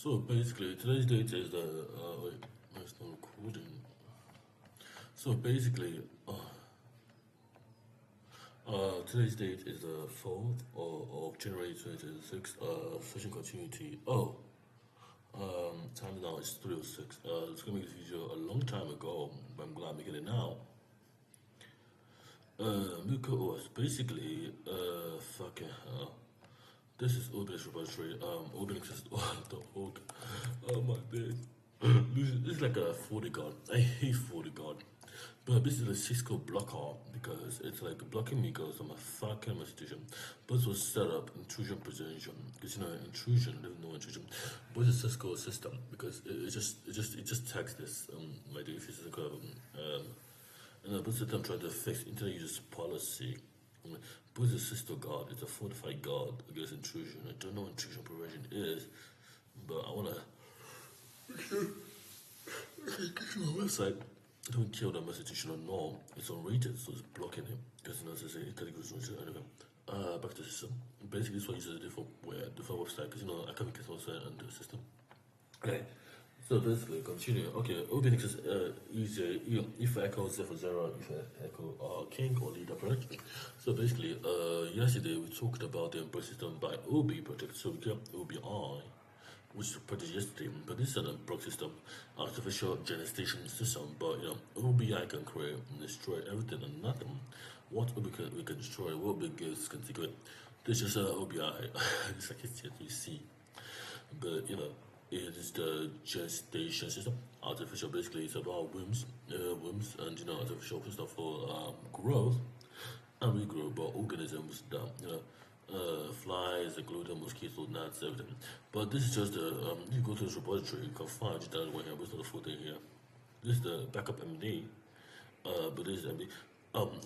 So basically, today's date is the wait, no, it's not recording. So basically, today's date is the 4th of January 2026. Session continuity. Time now is 3:06. It's gonna make this video a long time ago, but I'm glad I'm making it now. Mmuko OS basically, fucking hell. This is OBS repository. Openings.org. Oh my days. This is like a 40 guard. I hate 40 guard. But this is a Cisco blocker because it's like blocking me because I'm a fucking institution. But it was set up intrusion prevention. Because you know intrusion, there's no intrusion. But it's a Cisco system because it just tags this like the if it's like but I'm trying to fix internet users policy. But it's a Cisco guard, it's a fortified guard against intrusion. I don't know what intrusion prevention is, but I wanna website. I don't care what the institutional norm. It's unrated, so it's blocking him. Because you know, it's a category anyway. Back to the system. Basically, this one uses a different website because you know I can't get website under the system. Okay. So basically, continue. Okay, OBNX is easy. If echo 0 for 0, if echo king or leader project. So basically, yesterday we talked about the embrace system by OB project. So we got OBI, which is project yesterday, but this is an unblock system, artificial gestation system. But you know, OBI can create and destroy everything and nothing. What OB we can destroy, what OB gives can take away. This is OBI. It's like it's you see, but you know. It is the gestation system. Artificial basically is about wombs, and you know artificial system for growth and regrow, but organisms that flies, gluten, mosquito, gnats, everything. But this is just the you go to this repository, you can find that one here, but it's not the full thing here. This is the backup MD, but this is MD.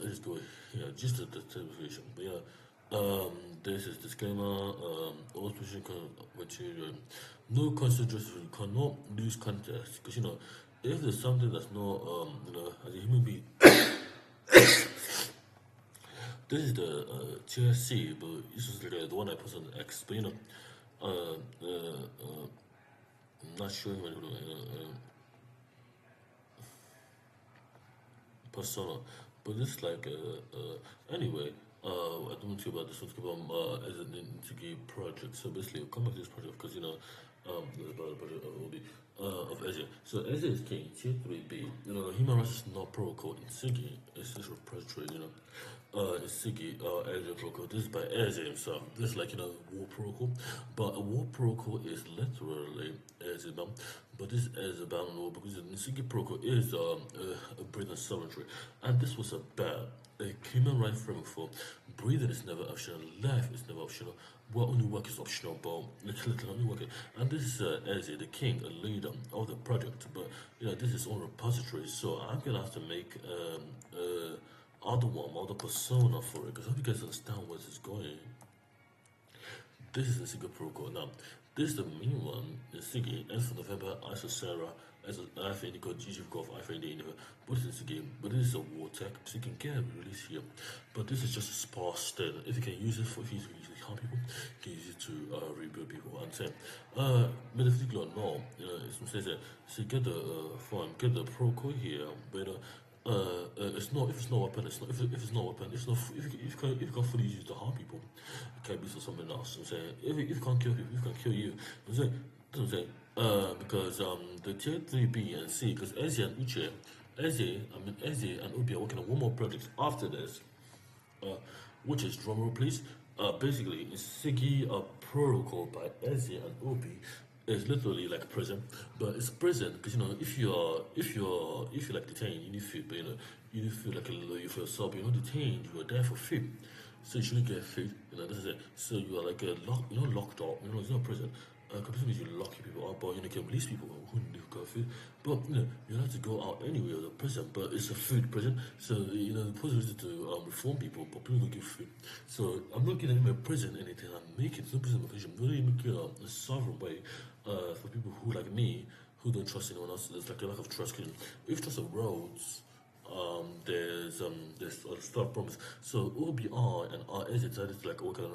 Let's go here, just the certification. But yeah. This is disclaimer, all special material. No consideration, you cannot lose context. Because, you know, if there's something that's not, you know, as a human being, this is the TSC, but this is like the one I put on X, but, you know, I'm not sure, persona. But this is like, anyway, I don't want to talk about this, I want to talk about as an NSigii project. So basically, I'll come back to this project because, you know, about the project of Asia. So Asia is king, tier 3B. You know, human rights is not protocol. NSigii is this repository, you know. NSigii, Asia protocol. This is by Asia himself. This is like, you know, war protocol. But a war protocol is literally Asia bound. But this is a bound war because the NSigii protocol is a Britain sovereignty. And this was a bad. A human rights framework for breathing is never optional, life is never optional, what only work is optional, but literally only work. And this is as the king, a leader of the project, but you know, this is on repository, so I'm gonna have to make other persona for it, because I hope you guys understand where this is going. This is the NSigii protocol. Now, this is the main one, NSigii, S for November, I for Sarah, as an Alpha Indigo, GG Golf, Alpha Indigo, but this is a game, but this is a war tech, so you can get a release here. But this is just a sparse state. If you can use it for, if you use it to harm people, you can use it to rebuild people. And say, metaphysical or no, you know, it says that, so get the form, get the protocol here, but it's not, if it's not weapon, it's not, if it's not weapon, it's not, if you can't fully use it to harm people, it can be for something else. I'm saying, if you can't kill people, if you can kill you, I'm saying, that's what I'm saying. Because the tier 3B and C, because Eze and Uche, Eze and Ubi are working on one more project after this, which is drumroll please. Basically, NSigii protocol by Eze and Ubi is literally like prison, but it's prison because you know if you're like detained, you need food, but you know you need food like a little you for yourself. You're not detained, you are there for food, so you shouldn't get food. You know this is it. So you are like locked up. You know it's not prison. Completely you lock people up, but you know, you can release people who got food. But you know, you have to go out anyway of the prison, but it's a food prison. So you know, the purpose is to reform people, but people don't give food. So I'm not giving them a prison anything. I'm making it's no prison location. I'm really making a sovereign way for people who like me who don't trust anyone else. There's like a lack of trust. Cause if trust erodes, there's a lot of problems. So OBI and RS decided to like work on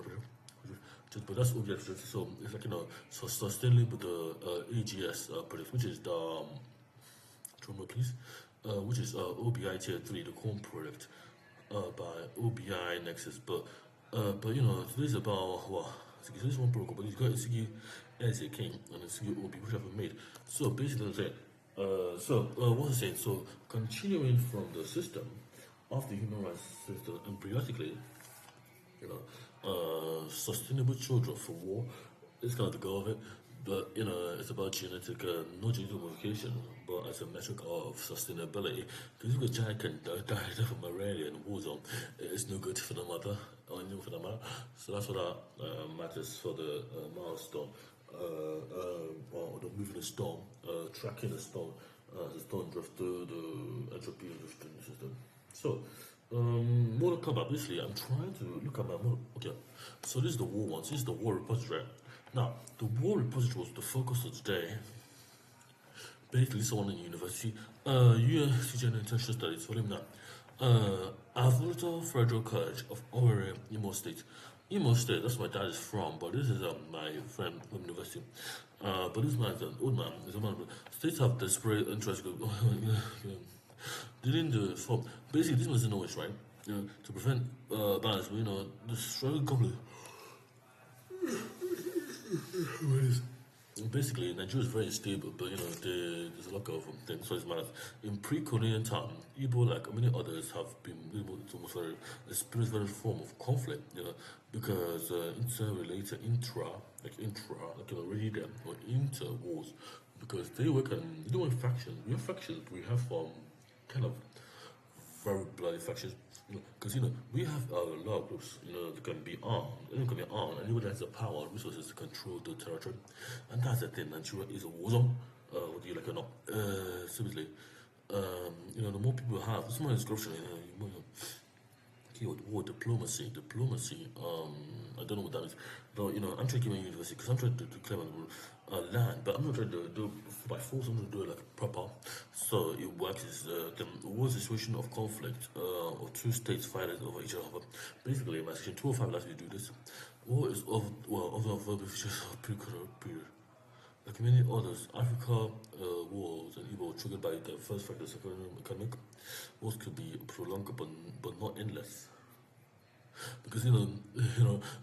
but that's OBI. So it's like so sustainable the AGS product, which is the drum roll please, which is OBI tier 3, the core product by OBI Nexus. But today's about this one protocol, but it's got NSigii as a king and NSigii OB, which I've made. So basically, I'm saying, what I'm saying, so continuing from the system of the human rights system embryonically, sustainable children for war is kind of the goal of it. But it's about genetic, not genetic modification, but as a metric of sustainability. Because if a child can die from malaria in a war zone, it's no good for the mother or anyone for the mother. So that's what matters for the milestone, or the moving the stone, tracking the stone drift through the entropy drifting system. So, Mortal Kombat, basically, I'm trying to look at my model. Okay, so this is the war one, this is the war repository. Now, the war repository was the focus of today. Basically, someone in university, UNCG International Studies, volume 9. Alberto Federal College of Owerri, Imo State. Imo State, that's where my dad is from, but this is my friend from university. But this man is an old man, he's a man. States have desperate interest. Dealing the form. Basically, this was in Norwich, right? To prevent balance, but the struggle company. Basically, Nigeria is very unstable, but there's a lot of things. So it's matters. In pre-colonial time, Igbo, like many others, have been able to almost experience various form of conflict, because interrelated already there, or inter wars, because they work on they don't have factions. We have factions. We have kind of very bloody factions. Because we have a lot of groups, that can be armed. Anyone can be armed. Anybody has the power and resources to control the territory, and that's the thing. Nigeria is a war zone. Whether you like it or not. Seriously, the more people have, the more corruption. Keyword war diplomacy. I don't know what that is. But I'm trying to get my university because I'm trying to claim land, but I'm not trying to do it by force. I'm going to do it like proper. So it works is the war situation of conflict of two states fighting over each other. Basically, my section 205 lets me do this. War is of features of period. Like many others, Africa wars and Igbo triggered by the first factor, second economic wars could be prolonged, but not endless. Because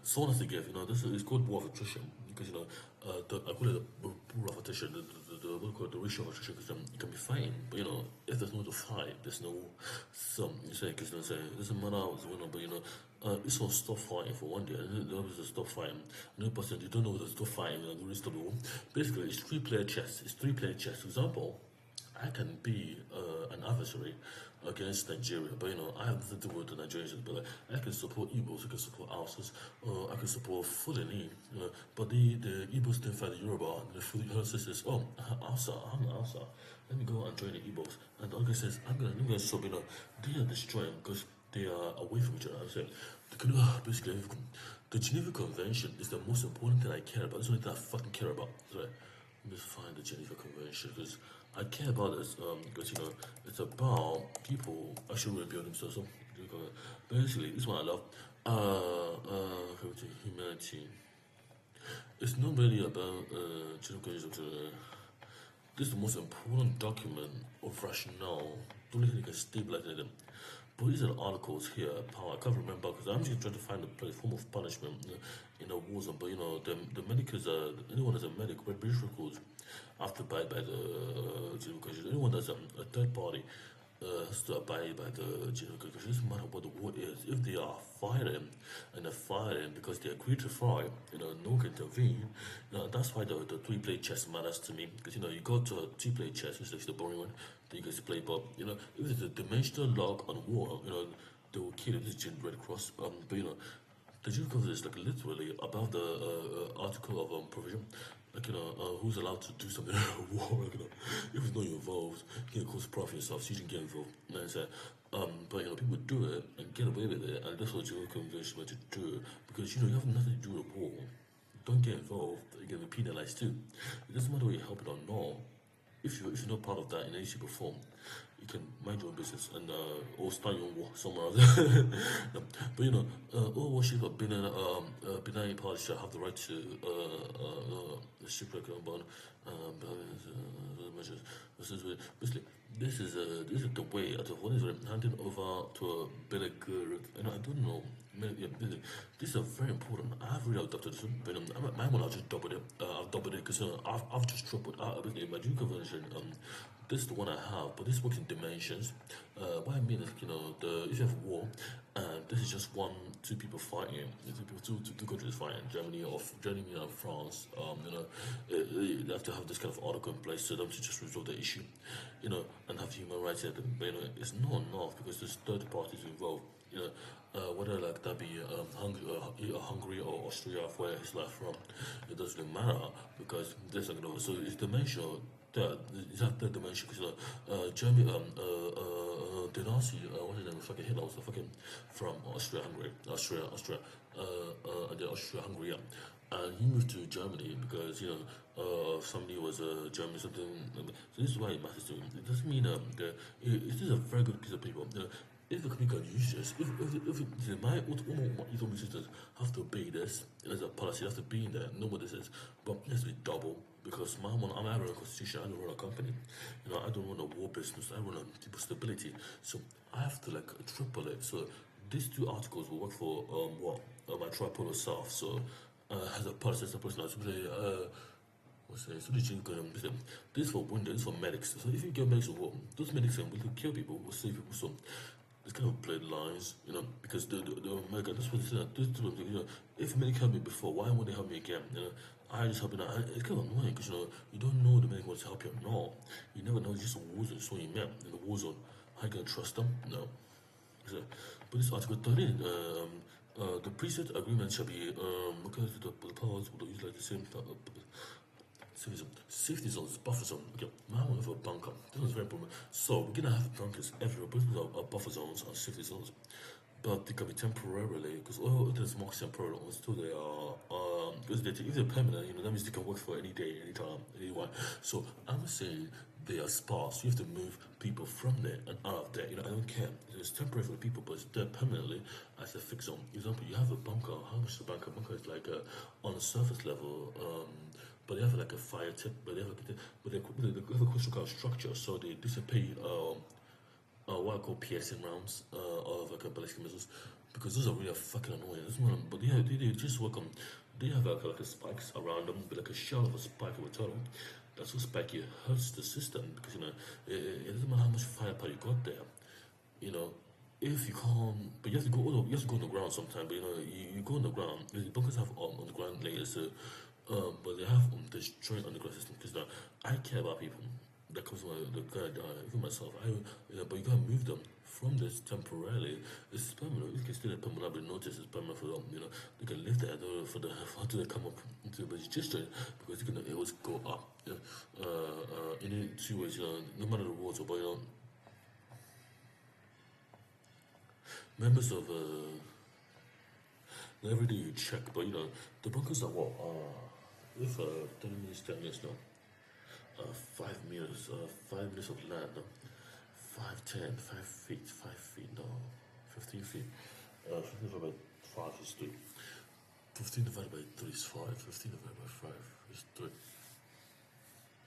someone has to give. This is called war of attrition. Because I call it the war of attrition. The ratio of attrition. Because it can be fine, but if there's no to fight, there's no. So you say because say it doesn't matter what's going on, but it's all stop fighting for one day, and the other is stop fighting. Another person you don't know whether to stop fighting and the rest of the war. Basically, it's three-player chess. For example, I can be an adversary against Nigeria, but I have nothing to do with the Nigerians. But I can support Igbos, I can support Hausas, I can support Fulani. But the Igbos didn't fight the Yoruba, and the Fulani says, "Oh, Hausa, I'm an Hausa. Let me go and join the Igbos." And the other guy says, "I'm gonna show they are destroying because they are away from each other." I said, basically, the Geneva Convention is the most important thing I care about. It's the only thing I fucking care about. So let me find the Geneva Convention because I care about this because it's about people actually rebuilding themselves. So basically, this one I love. Humanity. It's not really about this is the most important document of rationale. The only thing that can stabilize them. But these are the articles here. I can't remember because I'm just trying to find a form of punishment in a war zone. But the medicals anyone that's a medic, with British records, have to abide by the Geneva Convention. Anyone that's a third party has to abide by the Geneva Convention. It doesn't matter what the war is. If they are fighting and they're fighting because they agree to fight, no one can intervene. That's why the three-play chess matters to me. Because you go to a two-play chess, which is the boring one, that you guys play. But if it's a dimensional log on war, they will kill it. This is Red Cross. But the Geneva Convention is like literally above the article of provision. Like who's allowed to do something in a war? If it's not involved, you can cause profit yourself, so you can get involved. But people do it and get away with it, and that's what the Geneva Convention meant to do. Because you have nothing to do with war. Don't get involved. You get penalized too. It doesn't matter whether you're helping or not. If you're not part of that in any shape or form, you can mind your own business and or start your own war somewhere else. But all worship of Binay parties shall have the right to shipwreck on measures. Basically, this is the way out of what is handing over to a better good. And I don't know. This is very important. I've really adopted this one, but my one I've just doubled it. I've doubled it because I've just tripled. Basically, my Duke conversion. This is the one I have, but this works in dimensions. What I mean is, if you have war, and this is just two people fighting, two countries fighting, Germany or France. They have to have this kind of article in place for them to just resolve the issue, and have human rights here. But it's not enough because there's third parties involved. Whether like that be Hungary or Austria, where he's left from, it doesn't really matter because there's so it's dimension. It's that third dimension because Germany, the Nazi, what's his name? Fucking Hitler was fucking from Austria, and then Austria-Hungary, yeah. And he moved to Germany because somebody was German something. So this is why it matters to him. It doesn't mean it is a very good piece of paper. If the company can use this, if my autonomous systems have to obey this as a policy, have to be in there, know what this is, but it has to be double because I run a constitution, I don't run a company, I don't run a war business, I run a type of stability, so I have to like triple it. So these two articles will work for my tripolar self. So as a policy, as a person, this is for wounded, this is for medics. So if you get medics of war, those medics will kill people, will save people. So it's kind of blurred lines, because the America, that's what they say. If a medic helped me before, why would they help me again? I just help you now. It's kind of annoying because you don't know the medic wants to help you or not. You never know. It's just a war zone. So you met in the war zone. How you gonna trust them? No. So, but this article 13, the preset agreement shall be because the powers will use like the same safety zones, buffer zone. Okay, now we have a bunker. This is very important. So we're gonna have bunkers everywhere, but we have buffer zones and safety zones. But they can be temporarily because there's more temporary ones too. They are because if they're permanent, that means they can work for any day, any time, anyone. So I'm saying they are sparse. You have to move people from there and out of there. I don't care. It's temporary for the people, but it's there permanently as a fixed zone. For example, you have a bunker. How much is a bunker? Bunker is like on the surface level. But they have like a fire tip. But they have a critical structure, so they dissipate what I call piercing rounds of like ballistic missiles, because those are really fucking annoying. But they just work on. They have like a spikes around them, but like a shell of a spike of a tunnel. That's what spiky hurts the system because it doesn't matter how much firepower you got there. If you can't, but you have to go on the ground sometime. But you go on the ground. The bunkers have on the ground layers, but they have this joint underground system because I care about people. That comes from the guy, even myself. But you gotta move them from this temporarily. It's permanent. You can still have permanent, but notice it's permanent for them. They can live there until they come up into the district because they can always go up. In two ways. No matter the water, but members of every day you check, but the bunkers are what with 30 minutes, 10 minutes now. 5 meters, 5 meters of land, no? 5'10", 5 feet, 5 feet, no, 15 feet. 15 divided by 5 is 3. 15 divided by 3 is 5. 15 divided by 5 is 3.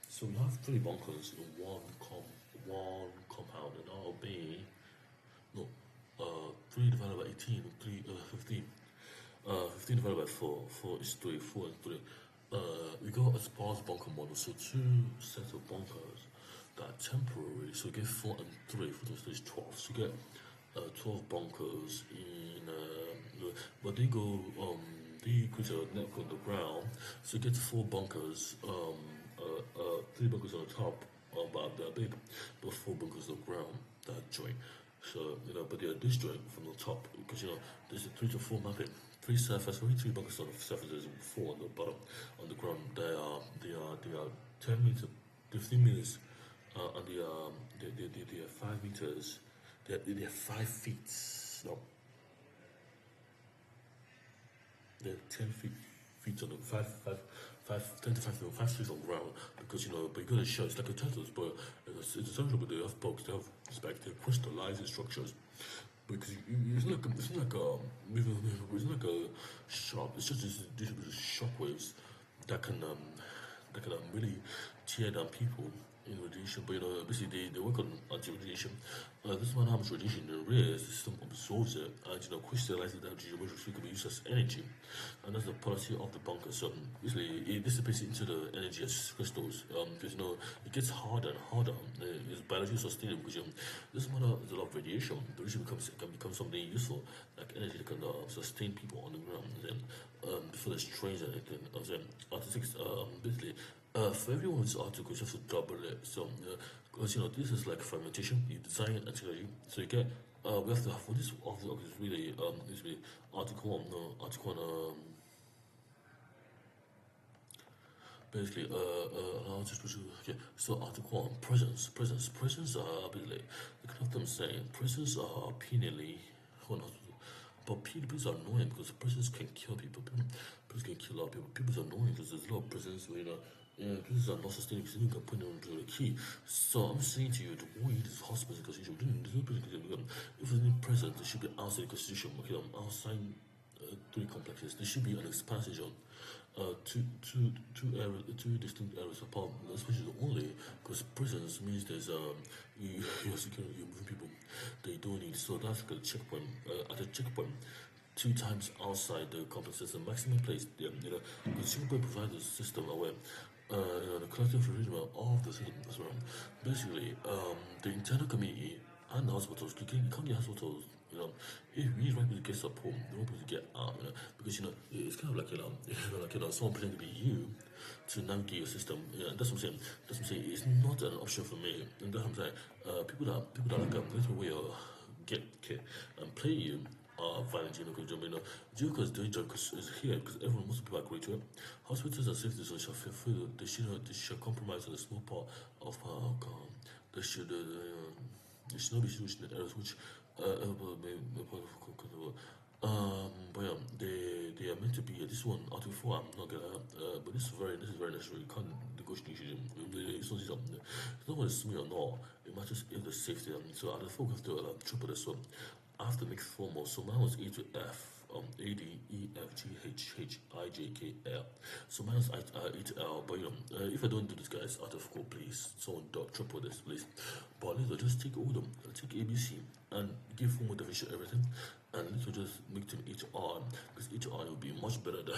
So we have 3 bunkers in one compound, and that'll be 3 divided by 18, 15. 15 divided by 4, 4 is 3, 4 and 3. We got a sparse bunker model, so 2 sets of bunkers that are temporary. So we get 4 and 3, 4 times 3 is 12. So we get 12 bunkers but they go, they create a network on the ground. So you get 4 bunkers, 3 bunkers on the top, but they're big, but 4 bunkers on the ground that join. So, but they are disjoint from the top because, there's a 3 to 4 mapping. 3 surface, only 3 bunkers on the surface, there's 4 on the bottom, on the ground. They are 10 meters, 15 meters, and they are 5 meters, they are 5 feet, no. They're 10 feet on the 5 10 to 5 feet on ground, because but you got a shell. It's like a turtles, but it's essential. But they have bugs, they have spikes, they have crystallizing structures. Because it's not like a sharp. It's just these shock waves that can really tear down people in radiation. But basically they work on anti-radiation. This one how much radiation there is, the system absorbs it and crystallizes that radiation, which can be used as energy. And that's the policy of the bunker. So basically it dissipates into the energy as crystals. Because it gets harder and harder. It's biologically sustainable because this one there's a lot of radiation. The radiation can become something useful, like energy that can sustain people on the ground. And then before the strains and anything. Artists basically. For every one of these articles, you have to double it. So, because this is like fermentation, you design it technology. So you get, we have to have for this article is really article one, article one, basically, I'll just put okay. So article one, presence are basically, look at them saying, presence are penally, but people are annoying because prisons can kill people. Prisons can kill a lot of people. People are annoying because there's a lot of prisons where prisons are not sustainable because you can put them into the key. So I'm saying to you, all you need is hospitals in the constitution. There's no prison constitution. If there's any prison, there should be outside the constitution. Okay, outside 3 complexes. There should be an expansion zone. Two distinct areas apart, especially only because prisons means there's you're securing, you're moving people that you don't need. So that's like a checkpoint. At a checkpoint, 2 times outside the complex is the maximum place. The checkpoint provides a system where the collective arrangement of the system as well. Basically, the internal community and the hospitals, you can't get hospitals. If we right people get support, they want people to get out. Because it's kind of like someone pretending to be you to navigate your system. That's what I'm saying. It's not an option for me. And that's what I'm saying. People that like a way get and play you are violent. Because the job is here because most people agree to it. Hospitals and safety zones shall fulfill. They should compromise on a small part of they should not be used in areas which but yeah, they are meant to be. This one out of 4, I'm not gonna. But this is very necessary. You can't negotiate. It's not whether it's me or not. It matters if the safety. So at the 4, we have to triple this one. I have to make 4 more. So mine was E to F. A D E F G H H I J K L. So mine was E to L. But if I don't do this, guys, out of 4, please, someone triple this, please. But let's just take all of them. Take ABC and give full motivation everything, and let's just make them HR because HR will be much better than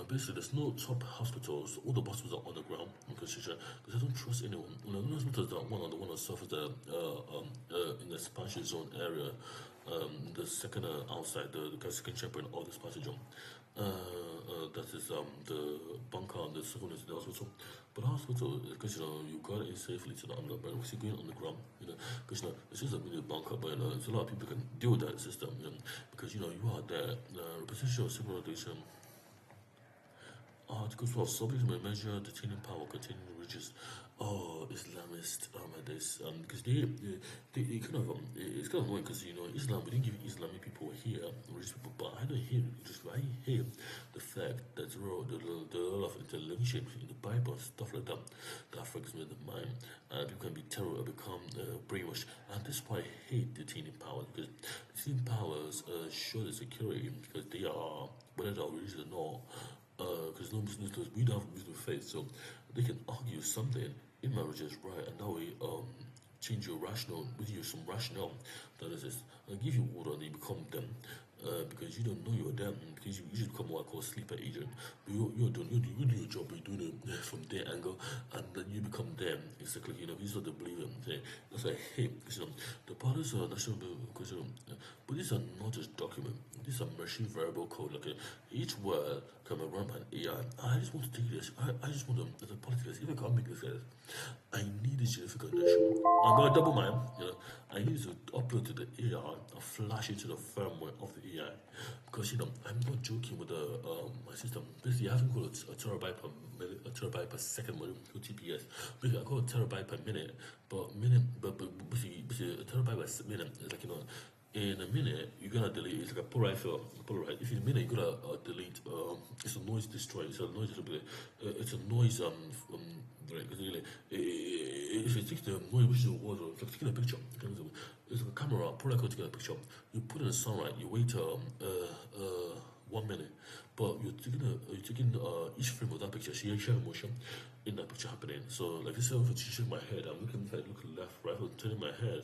basically there's no top hospitals. All the hospitals are on the ground because I don't trust anyone. No hospitals that one on the surface in the expansion zone area. The second outside the second checkpoint of the expansion zone. That is the bunker and the second is the hospital. But the hospital, because you got it safely to the underground, because you're going on the ground, because it's just a mini bunker, but it's a lot of people can deal with that system, because you are there. Representation of segregation. Article 12, subject may measure detaining power containing religious Islamist this because they kind of it's kind of annoying because Islam, we didn't give Islamic people here religious people, but I don't hear I hear the fact that there are a lot of interlinkage in the Bible and stuff like that affects me in the mind, and people can be terror or become brainwashed, and that's why I hate detaining powers, because detaining powers show the security because they are, whether they are religious or not. Because no Muslims, we don't have Muslim faith, so they can argue something in marriage is right, and that way change your rationale, with you some rationale that is this. I'll give you water and you become them. Because you don't know you're them, because you usually become what I call sleeper agent. You do your job, but you're doing it from their angle, and then you become them. Exactly, these are the believer. That's why I hate, because the parties are national, because but these are not just documents. These are machine variable code. Each word can be run by an AI. I just want to take this. I just want to, as a politics, if I can't make this, guys, I need this geographic condition. I'm gonna double mine. I need to upload to the AI and flash it to the firmware of the AI, because I'm not joking with my system. Basically, I haven't got a terabyte per minute, a terabyte per second with TPS. Basically, I got a terabyte per minute, but basically a terabyte per minute is like in a minute you're gonna delete. It's like a polarizer. If in a minute you're gonna delete. It's a noise destroyer. It's a noise. It's a noise. Really, if you take the noise which is water, it's like taking a picture. It's like a camera. Probably like taking a picture. You put it in the sunlight. You wait 1 minute, but you're taking each frame of that picture. So you're sharing motion in that picture happening. So like this, if I shake my head, I'm looking left, right. I'm turning my head,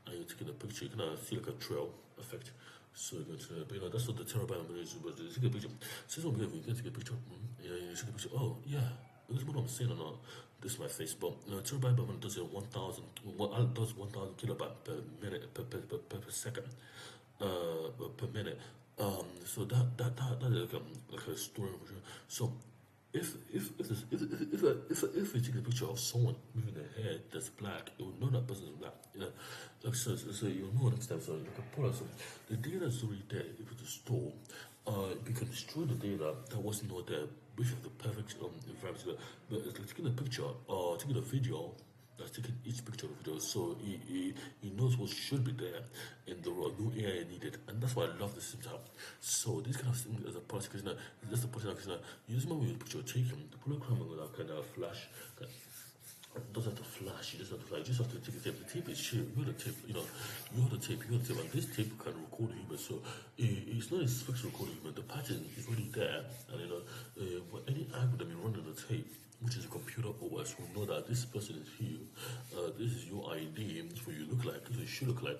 and you're taking a picture. You can see like a trail effect. So you're going to, but that's not the terabyte I'm going to use. But you take a picture. So this one you can take a picture. Yeah, you take a picture. Oh yeah. This is what I'm saying or not. This is my face, but terabyte per minute does 1,000 kilobyte per minute per second per minute. So that is like a story. So if we take a picture of someone moving their hair that's black, you will know that person is black. You know, like so you'll know next time. So you can pull out some the data is already there. If you store, you can destroy the data that wasn't not there, which is the perfect environment. But it's like taking a picture or taking a video. That's taking each picture of the video, so he knows what should be there in the raw, no AI needed, and that's why I love this system. So this kind of thing as a process, because that's the process. Because you just remember your picture taken, the program will kind of flash. It doesn't have to flash. You just have to flash. You just have to take the tape. The tape is sheer. You're the tape. You have the tape. And this tape can record the human. So it's not expected to record the human. The pattern is already there, and any algorithm you run on the tape, which is a computer OS, will know that this person is you. This is your ID. This is what you look like. This is what you should look like.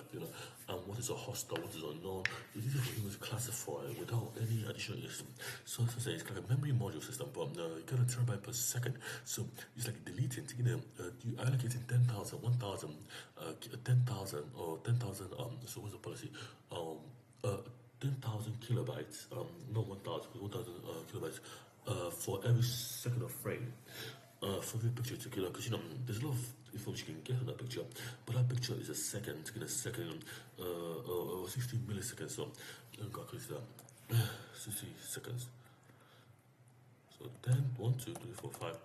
And what is a hostile, what is unknown. It's easy for humans to classify without any additional system. So it's like a memory module system, but you get a terabyte per second. So it's like deleting, taking you allocating 10,000, 1,000, 10,000 or 10,000. So what's the policy? 10,000 kilobytes. Not 1,000, 1,000 kilobytes. For every second of frame, for every picture together, because there's a lot of information you can get on that picture, but that picture is a second, taking a second, 60 milliseconds. So let me calculate that. 60 seconds. So 10, 1, 2, 3, 4, 5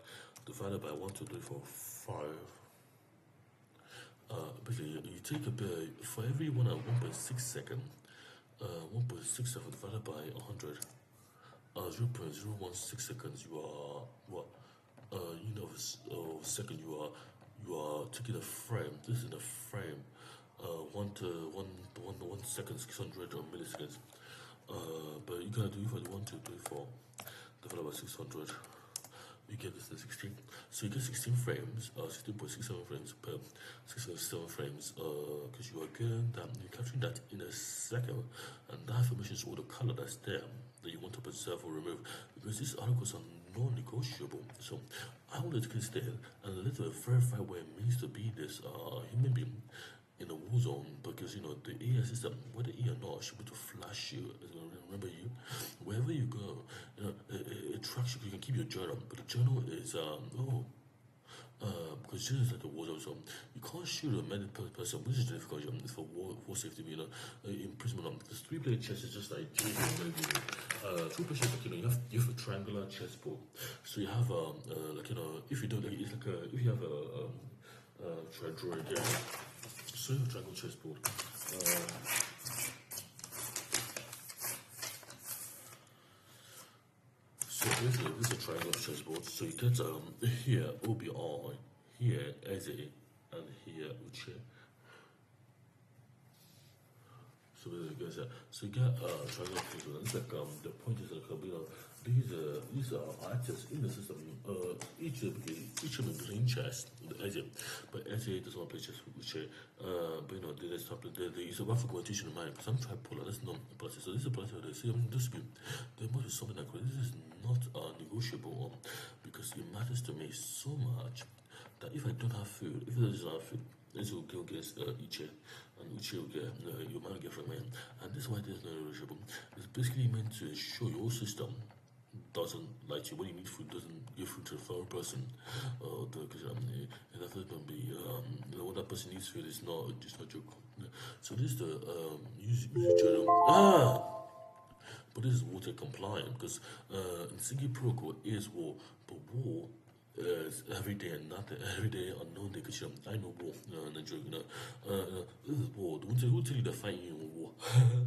divided by 1, 2, 3, 4, 5. Basically, you take a bit for every 1.6 second, 1.67 divided by 100. 0.016 seconds, you are what? Second, you are taking a frame. This is a frame. 1 second, 600 milliseconds. But you gotta do it for the 1, 2, 3, 4 divided by 600. You get this to 16. So you get 16 frames, 16.67 frames per 6.7 frames, because you are getting that, you're capturing that in a second, and that information is all the color that's there that you want to preserve or remove, because these articles are non-negotiable. So I want to stay and let them verify what it means to be this human being in a war zone, because the AI system, whether AI or not, should be to flash you, remember you, wherever you go. It tracks you. You can keep your journal, but the journal is because journal is like a war zone, so you can't shoot a medical person, which is difficult for war safety. Imprisonment. This 3-player chess is just like 3-player chess. Like, you have a triangular chessboard, so you have if you don't it's like if you have try draw it again. So you have a triangle chessboard. So basically, this is a triangle chessboard. So you get here OBI, here SA, and here Uche. So you get triangle chessboard. It's like the point is like these are actors in the system. Each of them playing chess, the SA, but SA doesn't want to play chess with Uche. But there's something there is a rough augmentation in mind, because I'm tripolar, that's not a process. So this is a process where they say there must be something like this is not negotiable, because it matters to me so much that if I don't have food, if it doesn't have food, this will go against Iche, and Uche will get your man will get from me. And this is why this is not negotiable. It's basically meant to show your system doesn't like you. When you need food, doesn't give food to a foreign person, because and that's going to be when that person needs food, it's not just a joke. So this is the use journal. But this is water compliant, because NSigii protocol is war, but war is every day and nothing, every day unknown day, because I know war, Nigeria, this is war. Who tell you they're fighting you in war?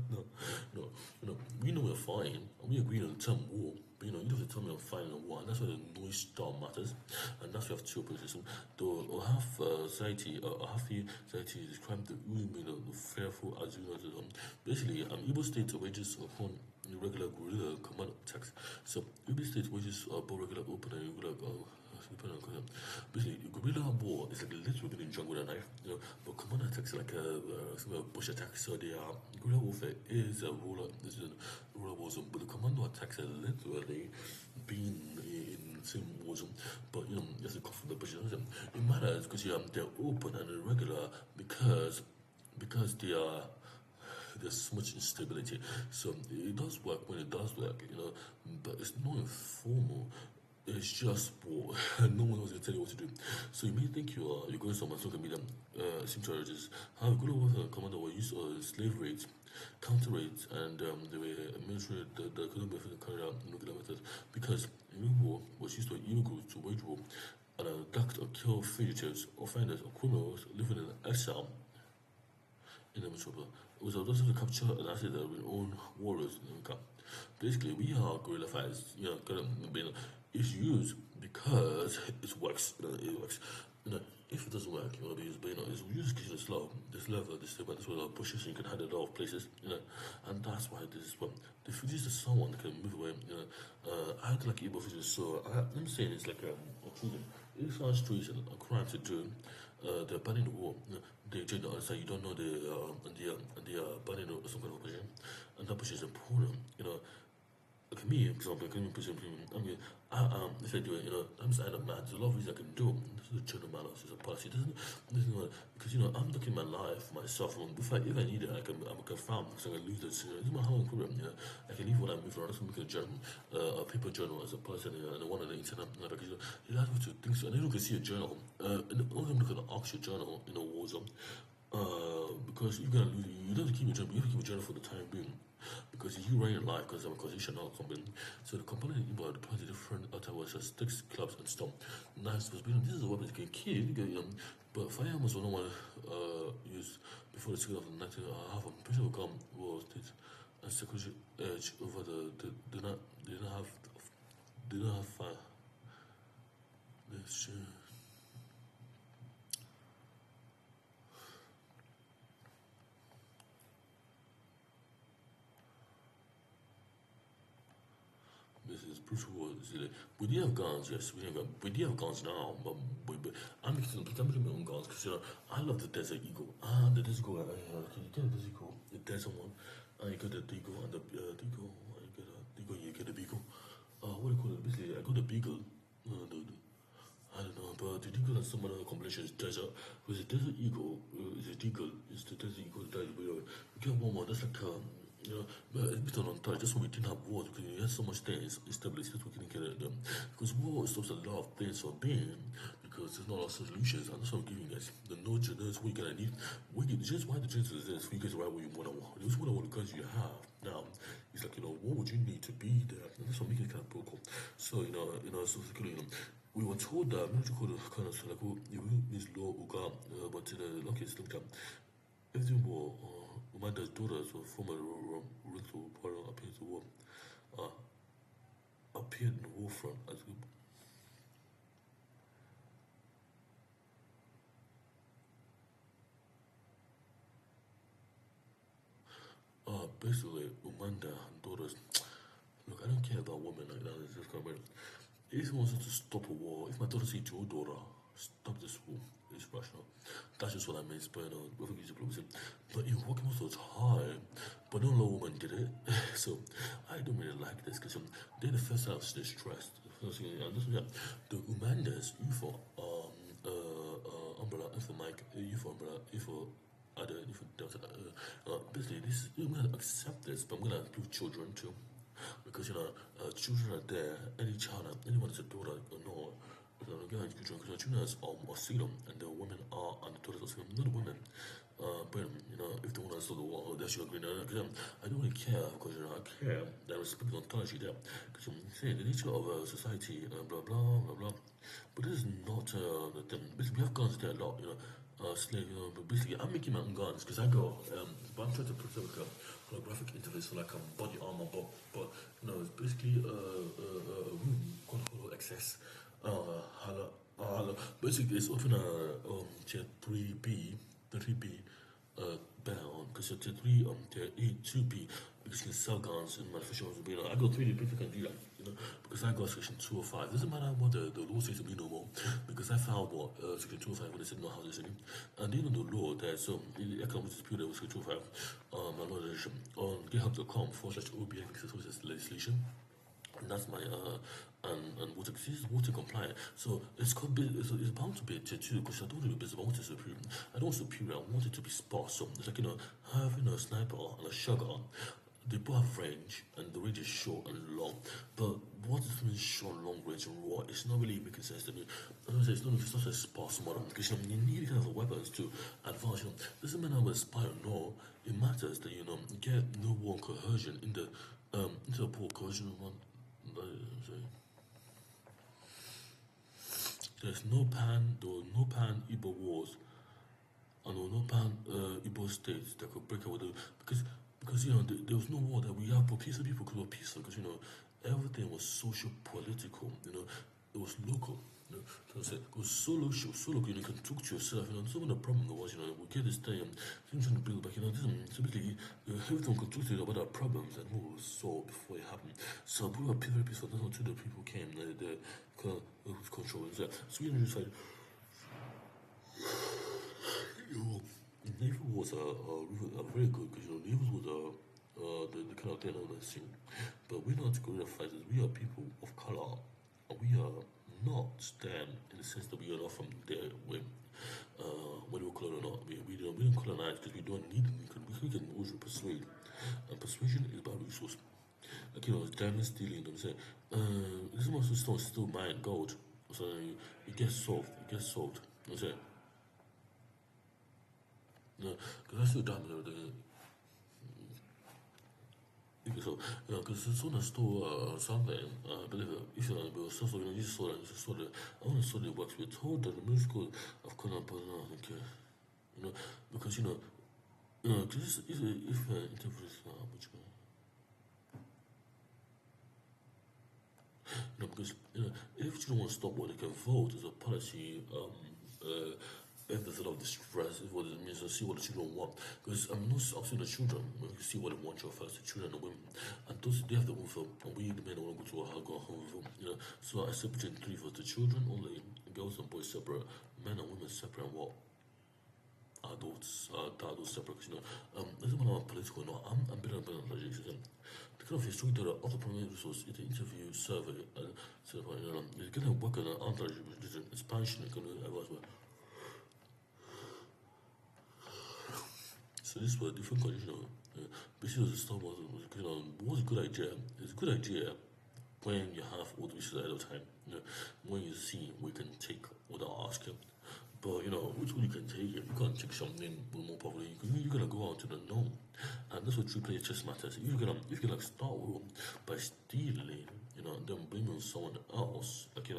no, no, we know we're fine, and we agree on the term war. But you don't have to tell me I'm fine in war, and that's why the noise star matters, and that's why we have two oppositions. Though half society, half the society describe the women of the fearful as you know, basically, Igbo state wages upon regular guerrilla command attacks. So Igbo state wages both regular open and regular. Basically, guerrilla war is like literally getting drunk with a knife, but command attacks are like bush attacks. So they are guerrilla warfare is a ruler war zone, but the commando attacks are literally being in the same war zone. But you have to come from the bushes. It matters because they're open and irregular because they are there's so much instability. So it does work when it does work, but it's not informal. It's just war. No one else can tell you what to do. So you may think you're going somewhere social media, sim charges. However, good over commander were used slave rates, counter rates, and the military that couldn't be carried out in regular methods because war was used to illegal to wage war and abduct or kill fugitives, offenders, or criminals living in exile in the metropolis. It was also to capture and assist their own warriors in the camp. Basically, we are guerrilla fighters. It's used because it works. It works. If it doesn't work, you want to be used, but it's used because it's slow. This level, this thing, this way, pushes, and you can handle it a lot of places. And that's why this is one. The fugitives is someone that can move away. I had like Igbo fugitives, so I'm saying it's like it's on streets and a crime to do. They're banning the war. They join the other side. You don't know they are banning some kind of opposition, and that position is important. Like me, for example, I can push if I do it, I'm signing up, man. There's a lot of things I can do. This is a journal matter, this is a policy. Because I'm looking at my life, myself. If I need it, I'm found because I'm gonna lose this. This is my whole problem. I can leave when I move around. I'm just gonna make a journal, a paper journal as a person, and one on the internet. Because you have to think so. And then you can see a journal. And only look at the Oxford journal in a war zone. Because you're gonna lose. You don't have to keep a journal. You have to keep a journal for the time being. Because you run your life because I'm a constitutional company. So the company about deploys different outwards as sticks, clubs, and stone. Nice was being this is a weapon you can kill, but firearm was one used before the second of the 19th. A pressure will come war state and security edge over did not have fire. This is brutal war. We do have guns, yes. We do have guns now, but I'm making my own guns because I love the Desert Eagle. The Desert Eagle. You get a Desert Eagle, the Desert one. You get the Deagle and the Deagle. You get the Beagle. What do you call it? Basically, I got the Beagle. I don't know, but the Deagle and some other combination is Desert. Because the Desert Eagle is a Deagle. It's the Desert Eagle. You get one more. That's like but it's a bit untouched. That's why we didn't have wars because we had so much things instability that we couldn't get at them. Because war stops a lot of things from being because there's not a lot of solutions. And that's what I'm giving you guys. The no genetics, what you're gonna need. Just why the genetics is this for you guys to write what you want to want. This is what I want the guns you have now. It's like, what would you need to be there? And that's what making it kind of protocol. So, so we were told that military code kind of like you this law but the luckiest thing that everything war Umanda's daughters were former Ruto Paro appeared to war appeared in the war front as basically Umanda and daughters. Look, I don't care about women like that. It's just kind of if he wants to stop a war, if my daughter says to your daughter, stop this war, it's rational. That's just what I meant, but but in working most of the time, but no woman did it. So I don't really like this because they're the first house they're stressed. The Umandas, you for umbrella, and for Mike, you for umbrella, you for other, you for Delta. Basically, this I'm gonna accept this, but I'm gonna include children too. Because children are there, anyone is a daughter or not. Because children are single and the women are and the daughters are single, not the women. But if the woman is the war, they should agree. Because I don't really care because I care that respect ontology there. Because I'm saying the nature of society, blah blah blah blah. But this is not the thing. Basically, we have guns there a lot. slave, but basically I'm making my own guns because I got, but I'm trying to put like a holographic interface for like a body armor, but it's basically a room called Holo XS. Basically it's often a tier 3B, 3B bound because you're tier 3 tier 2B because you can sell guns and manufacturers will be I got 3D printer can do that, because I got section 205. Doesn't matter what the law says to me no more, because I found what section 205 when they said no how they said it. And even the law that economic dispute with section 205 my law legislation on github.com/OBX legislation. And that's my and water compliant. So it's bound to be a tier 2 because I don't really business. I want it superior. I don't want superior. I want it to be sparse. So it's like having a sniper and a shotgun. They both have range, and the range is short and long. But what is mean short, long range, and raw? It's not really making sense to me. It's not a sparse model because you need kind of weapons to advance. Doesn't matter whether spy or no. It matters that you get no war coercion in the into a poor coercion one. There was no pan Igbo wars, and there were no pan Igbo states that could break away because there was no war that we have, but peaceful people could be peaceful because everything was social political, it was local. So it was so local, you can talk to yourself. Some of the problem was, we get this thing, things trying to build back, so basically, everything could talk to you about our problems and what was solved before it happened. So we were very peaceful. That's how the people came, the control. So we decided, naval was a very good because naval was the kind of thing on the scene. But we're not guerrilla fighters. We are people of color, and we are not stand in the sense that we are not from there when we were colonized or not. We didn't colonize because we don't need them. We can always persuade, and persuasion is about resource. Like diamond stealing. I'm saying this is also still mine gold. So it gets solved. I'm saying. No, because I still diamond everything. So, because as soon as store something, I believe if you build something, you just saw it. I want to saw the works. We're told that the middle school of Conan, but no, okay, because because if interviews, which because if children want to stop what they can vote as a policy, if there's a lot of distress, what it means to see what the children want. Because I'm not asking the children, we can see what they want first, the children and the women. And those they have the vote for, and we the men want to go to a home vote. So I said between 3 for the children only, girls and boys separate, men and women separate, and what adults separate. Doesn't matter how political or not. I'm better than legislation. The kind of history that other primary resource in the interview survey and you're gonna work on an anti-religion expansion and everywhere. So this was a different condition. Basically, the Star Wars was a good idea. It's a good idea when you have all the issues ahead of time. When you see we can take without asking. But which one you can take if you can't take something with more poverty, you're gonna go out to the known. And that's what true player chess matters. If you can like start with by stealing, then blaming someone else, like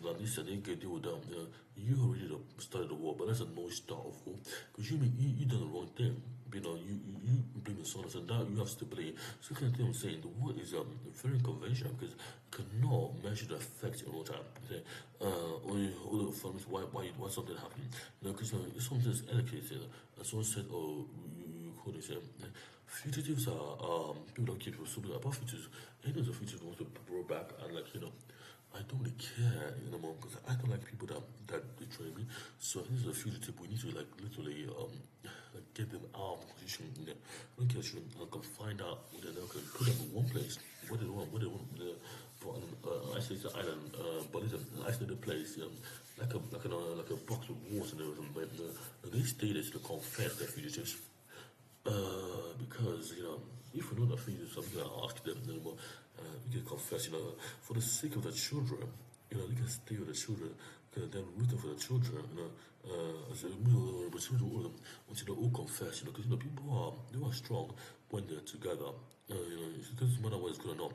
like this and they can deal with them. You already started the war, but that's a no start of war. Because you done the wrong thing. You blaming someone else, and now you have stability. So the kind of thing I'm saying, the war is very conventional because you cannot measure the effects in real time. Okay? All the firms, why something happened? Because if something is educated, and someone said, oh, fugitives are people don't keep people stupid about fugitives. Any of the fugitives want to grow back and I don't really care anymore because I don't like people that betray me. So any of the fugitive we need to literally get them out of position. I can find out then I can put them in one place what they want for an isolated island, but it's an isolated place, like a box with walls and everything. But they stay there to confess their fugitives. Because if we know the fugitives, I'm gonna ask them anymore. You can confess, for the sake of the children, they can stay with the children, then rooting for the children, as a children until they all confess, because people are strong when they're together. It doesn't matter what is going on.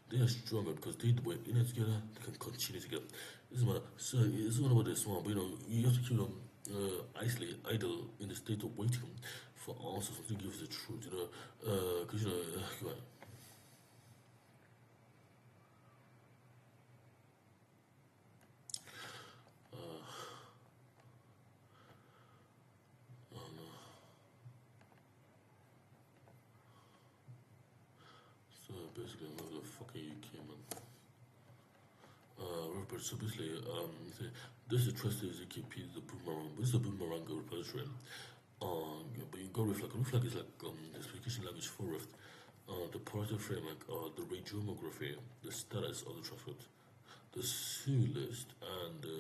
They are stronger because they were in it together, they can continue together. It doesn't matter. So it doesn't matter what they want, but you have to keep them isolate, idle in the state of waiting for answers to give us the truth, because come on. So basically, where the fuck are you, man? Robert, so basically, this is trusted ZKP, the boomerang. This is a boomerang repository. But you go Reflag. Reflag is like the specification language for Rift. The project framework, the radiography, the status of the traffic, the SUI list, and the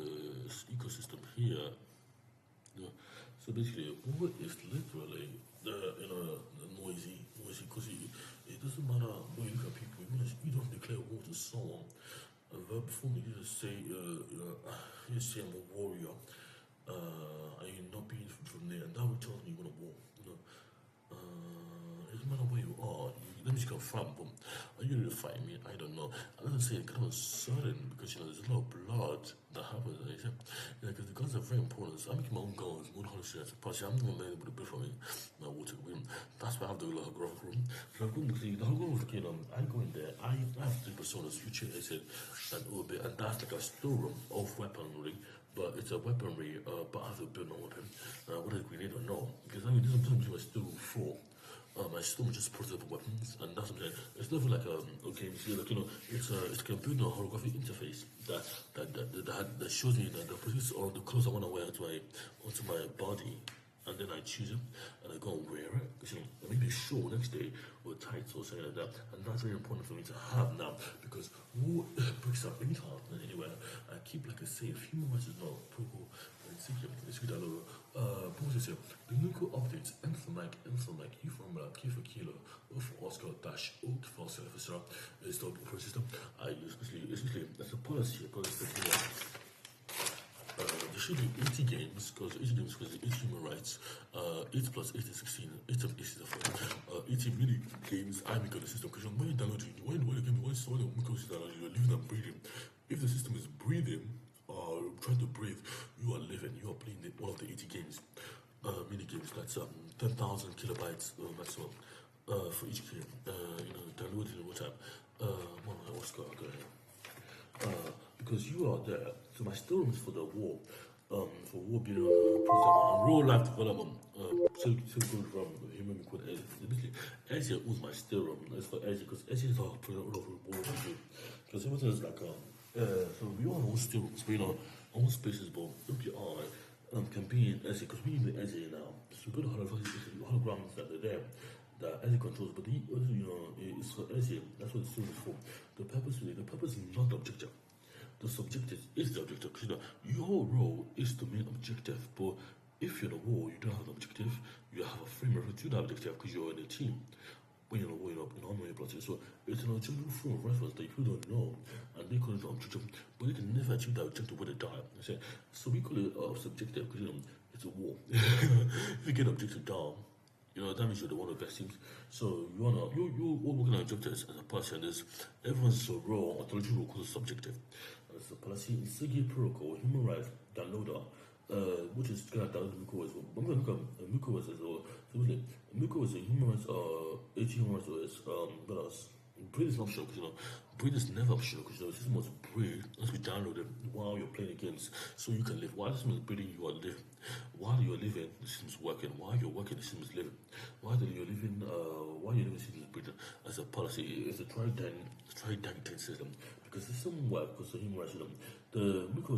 ecosystem here. So basically, what is literally the noisy, because it doesn't matter when you look at people, you don't declare war to someone. A verb form, you just say, you say I'm a warrior, and you're not being from there, and that would tell me you want to war. It doesn't matter where you are. Let me just confirm, but are you ready to fight me? I don't know. I don't say it kind of uncertain because there's a lot of blood that happens. Because the guns are very important. So I'm making my own guns, 100%. Plus, I'm not going to let anybody build for me. My water win. That's why I have the holographic room. The holographic room, I go in there. I have 3 personas, future, acid, and orbit, and that's like a storeroom of weaponry. But it's a weaponry, but I have to build my weapon. Whether a grenade or no. Because this is something my storeroom for. My system is just portable weapons, and that's what I'm saying. It's never like okay, it's a computer holographic interface that shows me that the produce or the clothes I want to wear onto my body, and then I choose it and I go and wear it. Because I make the show next day with tights or something like that, and that's very important for me to have now because who breaks up any heart anywhere. I keep like a safe. Human rights is not protocol. It's good. Positive. The Mmuko updates NSigii, U formula, K for kilo, O for Oscar, dash, O for officer is the operating system. I use especially as a policy, there should be 80 games because 80 human rights, 8 plus 8 is 16, 8 of 8 is 80 mini games I make on the system because when you download it, when someone Mmuko download, you're living and breathing. If the system is breathing or trying to breathe, you are living, you are playing one of the 80 games, mini games. That's 10,000 kilobytes maximum for each game. Download it in one time. What's going on? Because you are there. So my story is for the war. For war being real life development. So good from human called Ezzy. Basically, Ezzy was my sterum. That's for Ezzy because Ezzy is our president of war. Because everything is like so we all know steroids, but all spaces, but OPI can be in Ezzy because we need the Ezzy now. So we got holograms that are there. That Ezzy controls, but it's for Ezzy. That's what the story is for. The purpose is not the objective. The subjective is the objective. Because your role is the main objective. But if you're in a war, you don't have an objective. You have a framework to the objective because you're in a team. When you're in a war, you're in army process. So it's an objective frame of reference that you don't know, and they call it an objective. But you can never achieve that objective with a die. So we call it subjective because it's a war. If you get objective down. That means you're the one of the best teams. So you're all working on objectives as a policy, and everyone's role, ontology role called subjective. As a policy, NSigii protocol, human rights downloader, which is gonna download Mmuko as well. I'm gonna look at Mmuko as well. So Mmuko is a human rights, 80 human rights OS. What else? Breathe is not optional because breathe is never optional because the system must breathe once we download it while you're playing the games so you can live. While the system is breathing, you are living. While you're living, the system is working. While you're working, the system is living. While you're living, the system is breathing. As a policy, it's a trident system because the system works because the human rights system. The Mmuko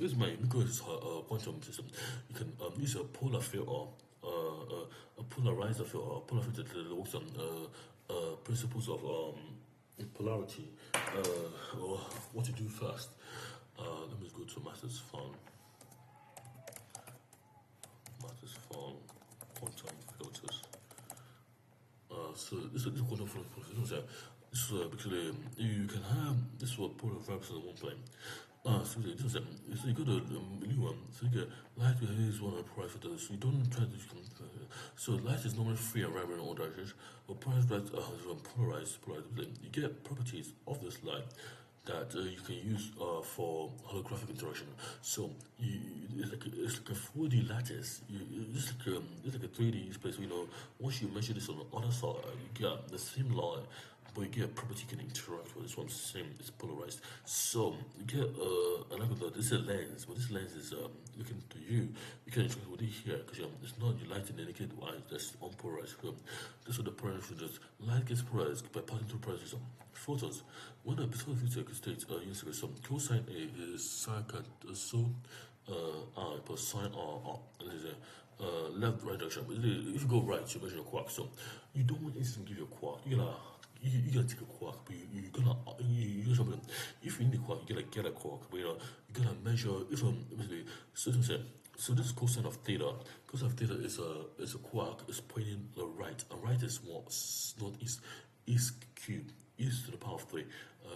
is my Mmuko is a quantum system. You can use a polar filter, a polarizer filter, a polar filter that works on principles of polarity. Or what to do first. Let me go to Master's Fun. Quantum filters. So this is quantum filters. So basically, you can have this what polar verbs in one plane. So you go to the new one. So you get light behaves one and polar filters. So you don't try to. So light is normally free and random in all directions, but polarized. You get properties of this light that you can use for holographic interaction. So it's like a 4D lattice. It's like a 3D space. Once you measure this on the other side, you get the same line, but you get a property you can interact with. It's what I'm saying. It's polarized. So you get this is a lens, but this lens is looking to you. You can interact with it here because it's not your light in the naked eye that's unpolarized. This is what the polarization does. Light gets polarized by passing through polarization. Photons. When a particular feature states some cosine A is secant so I plus sine R and there's a left right direction. If you go right, you measure a quark. So you don't want instant to give you a quark. You gotta take a quark, but you're something. If you need a quark, you gotta get a quark. But you gotta measure if basically so this is cosine of theta. Cosine of theta is a quark is pointing the right, and right is what northeast is cubed. East to the power of 3,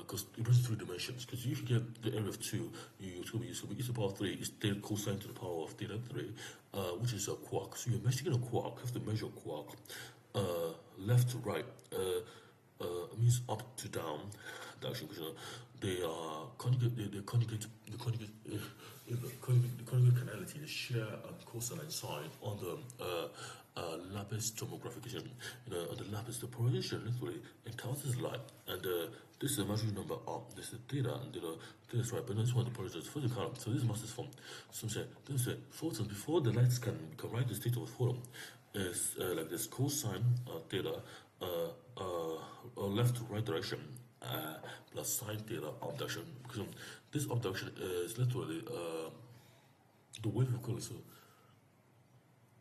because it brings 3 dimensions. Because if you get the area of 2, it's going to be useful. But e to the power of 3 is theta cosine to the power of theta 3, which is a quark. So you're measuring a quark, you have to measure a quark. Left to right means up to down direction. Because they are conjugate, the conjugate canality, the share cosine and sine on the lapis tomographic. On the lapis, the polarization literally encounters light, and this is the imaginary number up. This is theta, and theta is right, but this one the polarization first you count. So this must is formed. So this is photons before the lights can write the state of a photon is like this cosine theta left to right direction plus sine theta up direction. Because this up direction is literally the wave of color. So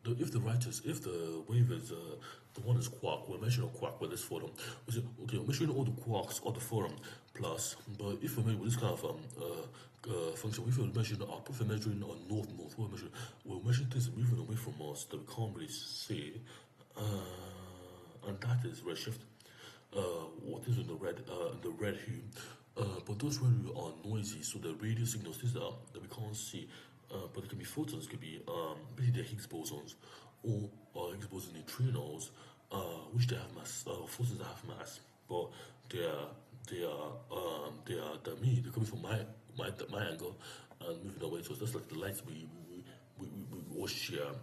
if the wave is the one is quark, we're measuring a quark with this photon. We say, okay, we're measuring all the quarks of the photon plus, but if we're measuring with this kind of function, if we're measuring up, if we're measuring on north, we're measuring things moving away from us that we can't really see, and that is redshift. What is in the red hue, but those red hue are noisy, so the radio signals, these are that we can't see. But it can be photons, it could be basically the Higgs bosons or Higgs boson neutrinos, which they have mass. Photons that have mass, but they are they're coming from my angle and moving away. So that's like the lights we all share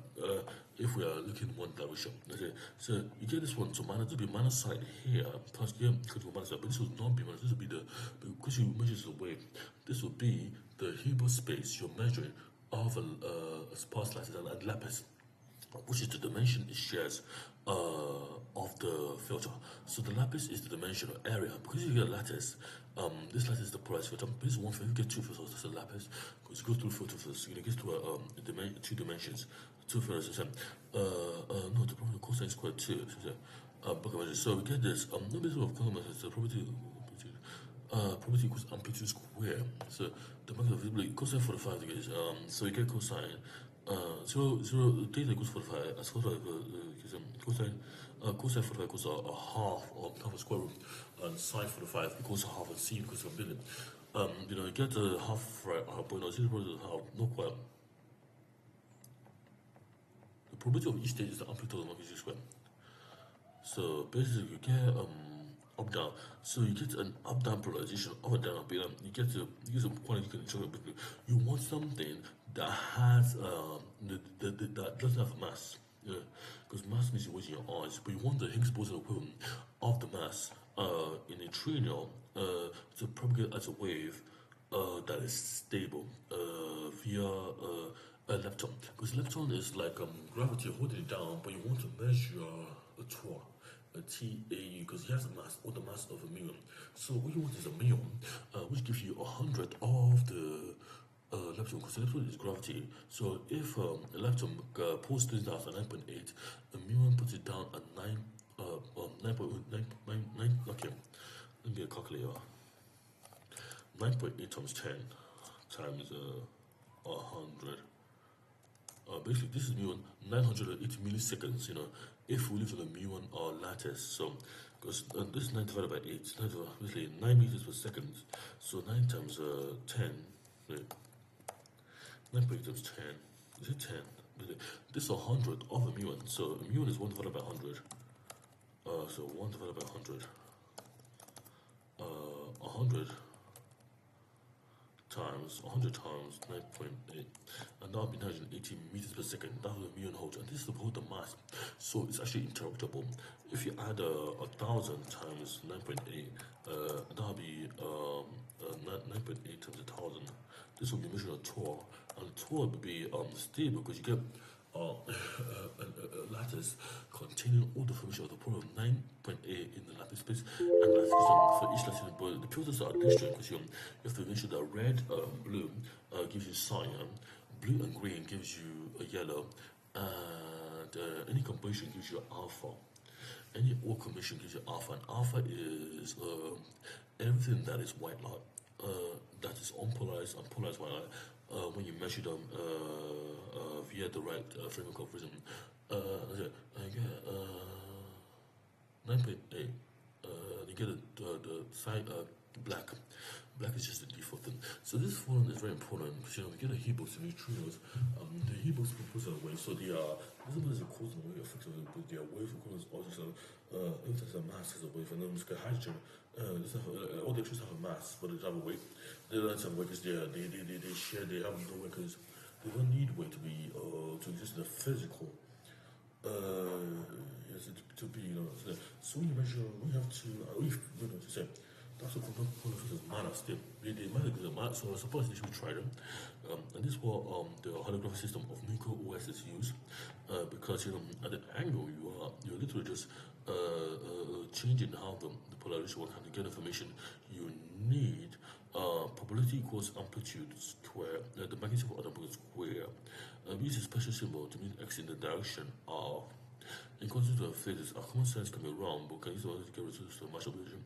if we are looking one direction. Okay, so you get this one. So minus will be minus side here, plus here could be minus side, but this will not be minus. This will be because you measure the wave. This will be the Hilbert space you're measuring of a sparse lattice and lapis, which is the dimension it shares of the filter. So the lapis is the dimensional area. Because you get a lattice, this lattice is the polarized filter. This is one filter, you get 2 filters, that's a lapis. Because you go through filter first, you get to 2 dimensions, 2 filters. No, the cosine squared 2. So we get this. No bit of complement is the property equals amplitude square. So the magnitude of visibility cosine 45 degrees. So you get cosine 0 theta equals 45 as cosine 45 equals a half a square root, and sine 45 equals a half, and c equals a billion. You get the half right, but no, 0 half, not quite. The probability of each state is the amplitude of magnitude square. So basically you get up down. So you get an up down polarization, up and down, up and down. You get some quantity you can control. You want something that has that doesn't have mass. Because mass means you're wasting your eyes, but you want the Higgs boson equivalent of the mass in a neutrino to propagate as a wave that is stable via a lepton. Because lepton is like gravity holding it down, but you want to measure a torque. A TAU, because he has a mass or the mass of a muon. So what you want is a muon, which gives you 100 of the lepton, because the lepton is gravity. So if a lepton pulls things down at 9.8, a muon puts it down at 9.9. Okay, let me get a calculator. 9.8 times 10 times 100. Basically, this is muon 980 milliseconds. If we live in a muon lattice, so because this is 9 divided by 8, basically 9 meters per second. So 9 times 10, wait, 9.8 times 10. Is it 10? This is 100 of a muon. So a muon is 1 divided by 100. So 1 divided by 100. 100 times 100 times 9.8, and that would be 980 meters per second. That would be a million volts, and this is about the mass, so it's actually interruptible. If you add 1,000 times 9.8, that would be 9.8 times 1,000. This will be measuring a torque, and the torque would be stable because you get a lattice containing all the information of the power of 9.8 in the lattice space, and for each lattice, but the pixels are disjoint because you have to make sure that red, blue gives you cyan, blue and green gives you a yellow, and any combination gives you alpha. Any OR combination gives you alpha, and alpha is everything that is white light, that is unpolarized and polarized white light. When you measure them via the right framework of reason, I get 9.8. You get the side black. Black is just the default thing. So this one is very important because we get a heatbox and neutrinos. The heatbox propose a wave, so they are this one is a cause and wave effect, but they are wave equivalents also. If there's a mass as a wave, and then just get hydrogen. All the electrons have a mass, but they have a weight. They don't have a weight because they share. They have no weight because they don't need weight to be to exist in the physical. Yes, to be So when you measure, we have to to say. That's what quantum physics matters. They matter because of matter. So I suppose they should try them. And this is what the holographic system of Mmuko OS is used because at the angle you're literally just changing how the polarization works. And to get information, you need probability equals amplitude square, the magnitude of atom square. We use a special symbol to mean x in the direction of. In concept of physics, our common sense can be wrong, but can use it to get results to match observation.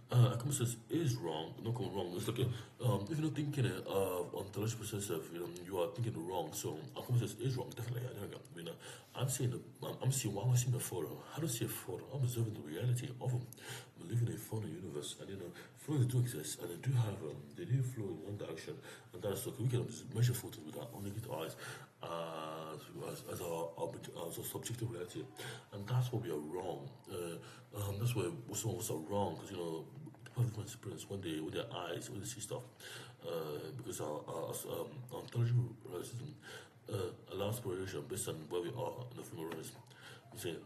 Common sense is wrong, not common wrong. It's like if you're not thinking of ontological process of you are thinking wrong. So common sense is wrong, definitely. I'm seeing why am I seeing a photo? How do I see a photo? I'm observing the reality of them. I'm living in a fallen universe, and photos do exist, and they do flow in one direction, and that's so we can measure photos with our own naked eyes as our subjective reality, and that's what we are wrong. That's why some of us are wrong because people have different experience when with their eyes when they see stuff, because our intelligent realism allows exploration based on where we are in the film realism. You see.